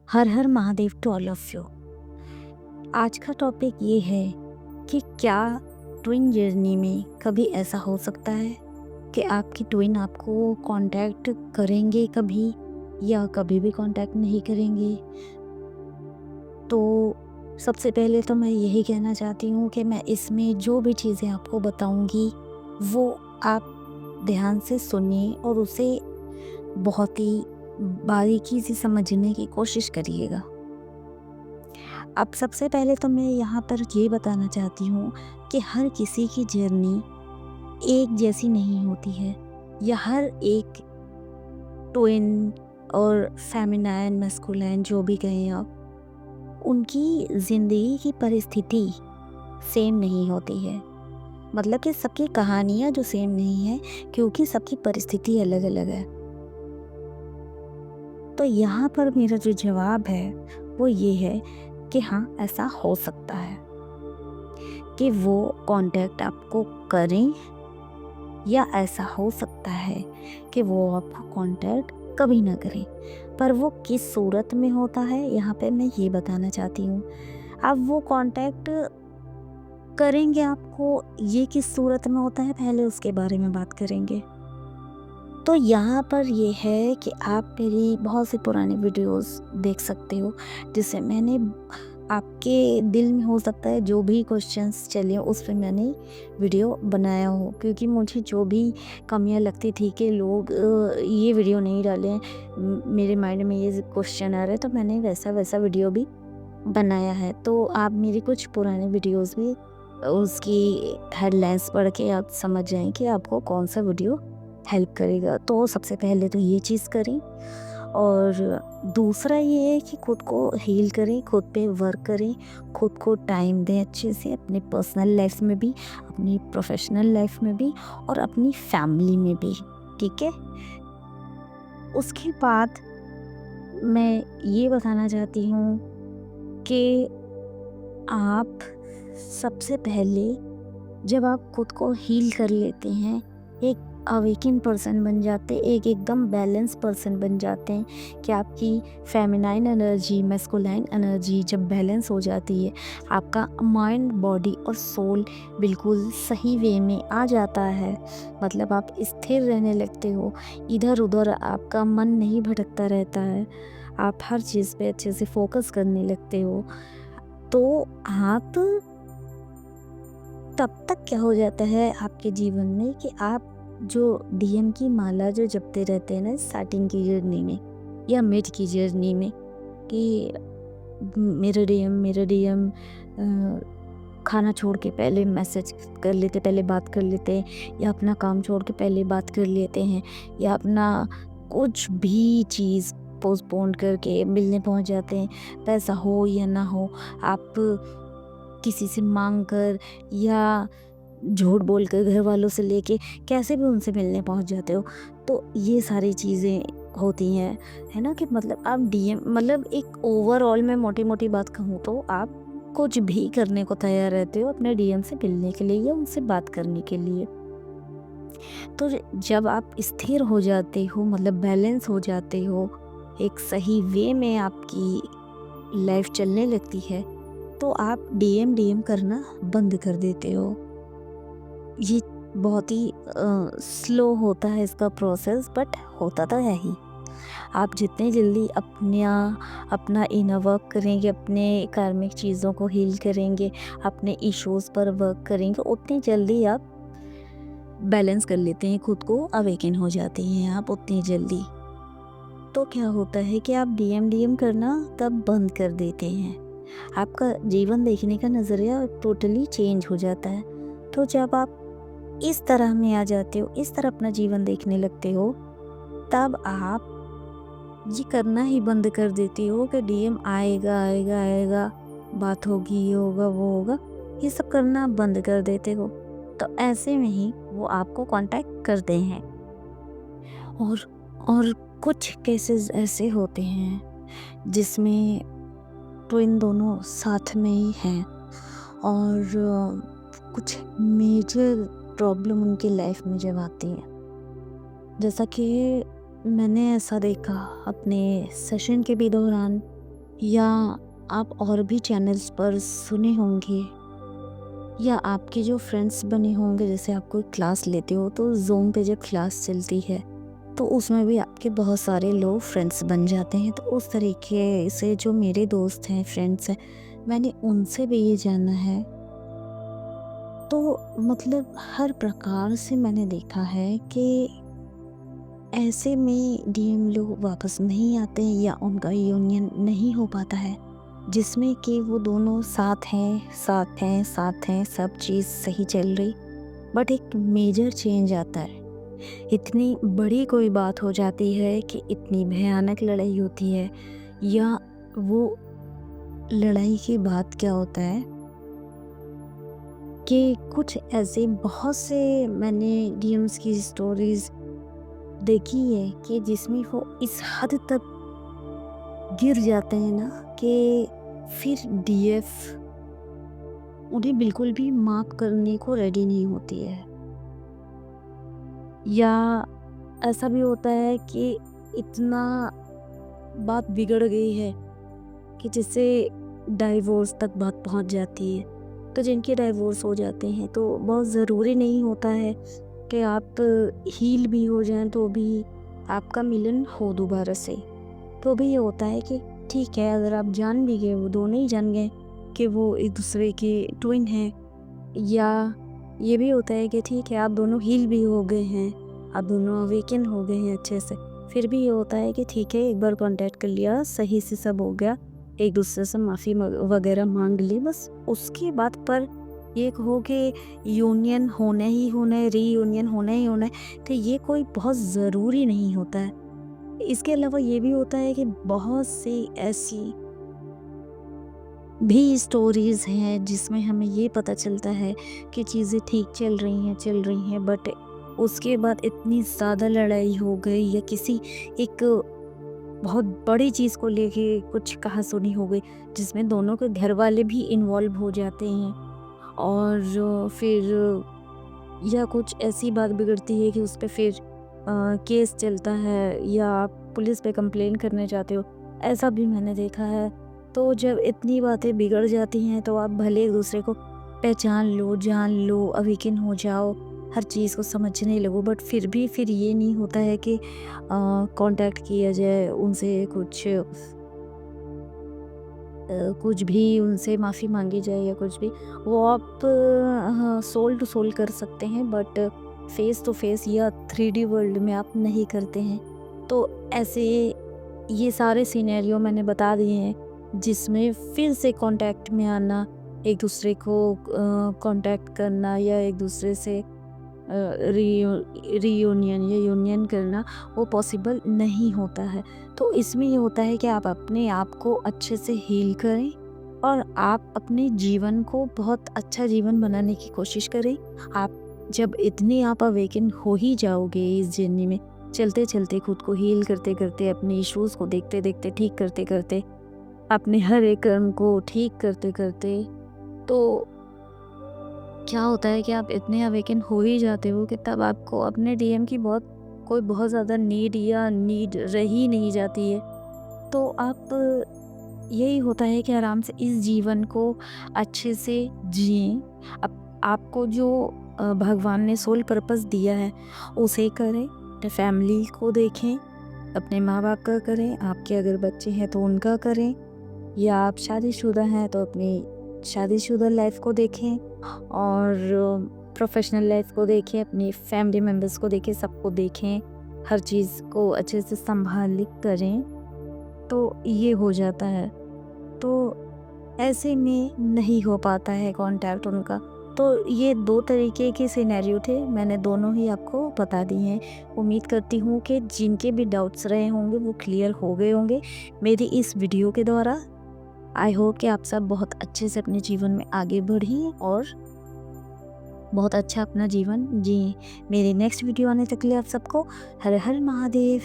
हर हर Mahadev to all of you. आज का टॉपिक ये है कि क्या ट्विन जर्नी में कभी ऐसा हो सकता है कि आपकी ट्विन आपको कांटेक्ट करेंगे कभी या कभी भी कांटेक्ट नहीं करेंगे। तो सबसे पहले तो मैं यही कहना चाहती हूँ कि मैं इसमें जो भी चीज़ें आपको बताऊँगी वो आप ध्यान से सुनिए और उसे बहुत ही बारीकी से समझने की कोशिश करिएगा। अब सबसे पहले तो मैं यहाँ पर ये बताना चाहती हूँ कि हर किसी की जर्नी एक जैसी नहीं होती है, या हर एक ट्विन और फेमिनाइन मैस्कुलाइन जो भी कहें आप, उनकी ज़िंदगी की परिस्थिति सेम नहीं होती है। मतलब कि सबकी कहानियाँ जो सेम नहीं है, क्योंकि सबकी परिस्थिति अलग अलग है। तो यहाँ पर मेरा जो जवाब है वो ये है कि हाँ, ऐसा हो सकता है कि वो कांटेक्ट आपको करें, या ऐसा हो सकता है कि वो आपको कांटेक्ट कभी ना करें। पर वो किस सूरत में होता है, यहाँ पे मैं ये बताना चाहती हूँ। अब वो कांटेक्ट करेंगे आपको, ये किस सूरत में होता है, पहले उसके बारे में बात करेंगे। तो यहाँ पर ये है कि आप मेरी बहुत सी पुरानी वीडियोस देख सकते हो, जिससे मैंने आपके दिल में हो सकता है जो भी क्वेश्चंस चले उस पे मैंने वीडियो बनाया हो, क्योंकि मुझे जो भी कमियां लगती थी कि लोग ये वीडियो नहीं डाले हैं, मेरे माइंड में ये क्वेश्चन आ रहा है, तो मैंने वैसा वैसा वीडियो भी बनाया है। तो आप मेरी कुछ पुराने वीडियोस भी उसकी हेडलाइंस पढ़ के आप समझ जाएं कि आपको कौन सा वीडियो हेल्प करेगा। तो सबसे पहले तो ये चीज़ करें, और दूसरा ये है कि खुद को हील करें, खुद पे वर्क करें, खुद को टाइम दें अच्छे से, अपनी पर्सनल लाइफ में भी, अपनी प्रोफेशनल लाइफ में भी, और अपनी फैमिली में भी। ठीक है। उसके बाद मैं ये बताना चाहती हूँ कि आप सबसे पहले जब आप खुद को हील कर लेते हैं, एक अवेकिन पर्सन बन जाते हैं, एक एकदम बैलेंस पर्सन बन जाते हैं, कि आपकी फेमिनाइन एनर्जी, मैस्कुलाइन एनर्जी जब बैलेंस हो जाती है, आपका माइंड, बॉडी और सोल बिल्कुल सही वे में आ जाता है। मतलब आप स्थिर रहने लगते हो, इधर उधर आपका मन नहीं भटकता रहता है, आप हर चीज़ पे अच्छे से फोकस करने लगते हो। तो आप तब तक क्या हो जाता है आपके जीवन में कि आप जो डीएम की माला जो जपते रहते हैं ना स्टार्टिंग की जर्नी में या मिड की जर्नी में, कि मेरा डीएम खाना छोड़ के पहले मैसेज कर लेते, पहले बात कर लेते हैं, या अपना काम छोड़ के पहले बात कर लेते हैं, या अपना कुछ भी चीज़ पोस्टपोन करके मिलने पहुंच जाते हैं। पैसा हो या ना हो, आप किसी से मांग कर या झूठ बोलकर घर वालों से लेके कैसे भी उनसे मिलने पहुंच जाते हो। तो ये सारी चीज़ें होती हैं, है ना, कि मतलब आप डीएम, मतलब एक ओवरऑल में मोटी मोटी बात कहूँ तो आप कुछ भी करने को तैयार रहते हो अपने डीएम से मिलने के लिए या उनसे बात करने के लिए। तो जब आप स्थिर हो जाते हो, मतलब बैलेंस हो जाते हो, एक सही वे में आपकी लाइफ चलने लगती है, तो आप डीएम डीएम करना बंद कर देते हो। ये बहुत ही स्लो होता है इसका प्रोसेस, बट होता तो है ही। आप जितने जल्दी अपना इनर वर्क करेंगे, अपने कार्मिक चीज़ों को हील करेंगे, अपने इश्यूज़ पर वर्क करेंगे, उतनी जल्दी आप बैलेंस कर लेते हैं खुद को, अवेकन हो जाते हैं आप उतनी जल्दी। तो क्या होता है कि आप डीएम डीएम करना तब बंद कर देते हैं, आपका जीवन देखने का नज़रिया टोटली चेंज हो जाता है। तो जब आप इस तरह में आ जाते हो, इस तरह अपना जीवन देखने लगते हो, तब आप ये करना ही बंद कर देते हो कि डीएम आएगा आएगा आएगा, बात होगी, ये होगा वो होगा, ये सब करना आप बंद कर देते हो। तो ऐसे में ही वो आपको कांटेक्ट करते हैं। और कुछ केसेस ऐसे होते हैं जिसमें ट्विन दोनों साथ में ही हैं, और कुछ मेजर प्रॉब्लम उनकी लाइफ में जब आती है, जैसा कि मैंने ऐसा देखा अपने सेशन के भी दौरान, या आप और भी चैनल्स पर सुने होंगे, या आपके जो फ्रेंड्स बने होंगे, जैसे आप कोई क्लास लेते हो तो ज़ूम पे जब क्लास चलती है तो उसमें भी आपके बहुत सारे लोग फ्रेंड्स बन जाते हैं। तो उस तरीके से जो मेरे दोस्त हैं, फ्रेंड्स हैं, मैंने उनसे भी ये जाना है। तो मतलब हर प्रकार से मैंने देखा है कि ऐसे में डीएम लोग वापस नहीं आते हैं या उनका यूनियन नहीं हो पाता है, जिसमें कि वो दोनों साथ हैं, साथ हैं, साथ हैं, सब चीज़ सही चल रही, बट एक मेजर चेंज आता है। इतनी बड़ी कोई बात हो जाती है कि इतनी भयानक लड़ाई होती है, या वो लड़ाई के बाद क्या होता है कि कुछ ऐसे बहुत से मैंने डीएम्स की स्टोरीज़ देखी है कि जिसमें वो इस हद तक गिर जाते हैं ना कि फिर डीएफ उन्हें बिल्कुल भी माफ़ करने को रेडी नहीं होती है। या ऐसा भी होता है कि इतना बात बिगड़ गई है कि जिससे डाइवोर्स तक बात पहुंच जाती है। तो जिनके डाइवोर्स हो जाते हैं तो बहुत ज़रूरी नहीं होता है कि आप हील भी हो जाएं तो भी आपका मिलन हो दोबारा से। तो भी ये होता है कि ठीक है, अगर आप जान भी गए, वो दोनों ही जान गए कि वो एक दूसरे के ट्विन हैं, या ये भी होता है कि ठीक है, आप दोनों हील भी हो गए हैं, आप दोनों अवेकन हो गए हैं अच्छे से, फिर भी ये होता है कि ठीक है, एक बार कांटेक्ट कर लिया, सही से सब हो गया, एक दूसरे से माफ़ी वगैरह मांग ली, बस उसके बाद पर ये कहो कि यूनियन होना ही होना है, रीयूनियन होना ही होना है, तो ये कोई बहुत ज़रूरी नहीं होता है। इसके अलावा ये भी होता है कि बहुत सी ऐसी भी स्टोरीज़ हैं जिसमें हमें ये पता चलता है कि चीज़ें ठीक चल रही हैं, बट उसके बाद इतनी ज़्यादा लड़ाई हो गई या किसी एक बहुत बड़ी चीज़ को लेके कुछ कहा-सुनी हो गई, जिसमें दोनों के घर वाले भी इन्वॉल्व हो जाते हैं, और फिर या कुछ ऐसी बात बिगड़ती है कि उस पे फिर केस चलता है या आप पुलिस पे कंप्लेन करने जाते हो, ऐसा भी मैंने देखा है। तो जब इतनी बातें बिगड़ जाती हैं तो आप भले एक दूसरे को पहचान लो, जान लो, अवेकन हो जाओ, हर चीज़ को समझने लगो, बट फिर ये नहीं होता है कि कांटेक्ट किया जाए उनसे, कुछ भी उनसे माफ़ी मांगी जाए या कुछ भी, वो आप हाँ, सोल टू सोल कर सकते हैं, बट फेस टू फेस या 3D वर्ल्ड में आप नहीं करते हैं। तो ऐसे ये सारे सिनेरियो मैंने बता दिए हैं जिसमें फिर से कांटेक्ट में आना, एक दूसरे को कांटेक्ट करना या एक दूसरे से रीयूनियन या यूनियन करना, वो पॉसिबल नहीं होता है। तो इसमें ये होता है कि आप अपने आप को अच्छे से हील करें और आप अपने जीवन को बहुत अच्छा जीवन बनाने की कोशिश करें। आप जब इतने आप अवेकन हो ही जाओगे इस जर्नी में, चलते चलते खुद को हील करते करते, अपने इश्यूज़ को देखते देखते, ठीक करते करते, अपने हर एक कर्म को ठीक करते करते, तो क्या होता है कि आप इतने अवेकन हो ही जाते हो कि तब आपको अपने डीएम की बहुत ज़्यादा नीड रह ही नहीं जाती है। तो आप यही होता है कि आराम से इस जीवन को अच्छे से जिएं। आपको जो भगवान ने सोल पर्पस दिया है उसे करें, अपने फैमिली को देखें, अपने माँ बाप का करें, आपके अगर बच्चे हैं तो उनका करें, या आप शादीशुदा हैं तो अपनी शादीशुदा लाइफ को देखें, और प्रोफेशनल लाइफ को देखें, अपनी फैमिली मेम्बर्स को देखें, सबको देखें, हर चीज़ को अच्छे से संभाल करें, तो ये हो जाता है। तो ऐसे में नहीं हो पाता है कांटेक्ट उनका। तो ये 2 तरीके के सिनेरियो थे, मैंने दोनों ही आपको बता दिए हैं। उम्मीद करती हूँ कि जिनके भी डाउट्स रहे होंगे वो क्लियर हो गए होंगे मेरी इस वीडियो के द्वारा। आई होप कि आप सब बहुत अच्छे से अपने जीवन में आगे बढ़िए और बहुत अच्छा अपना जीवन जिए। मेरी नेक्स्ट वीडियो आने तक के लिए आप सबको हर हर महादेव।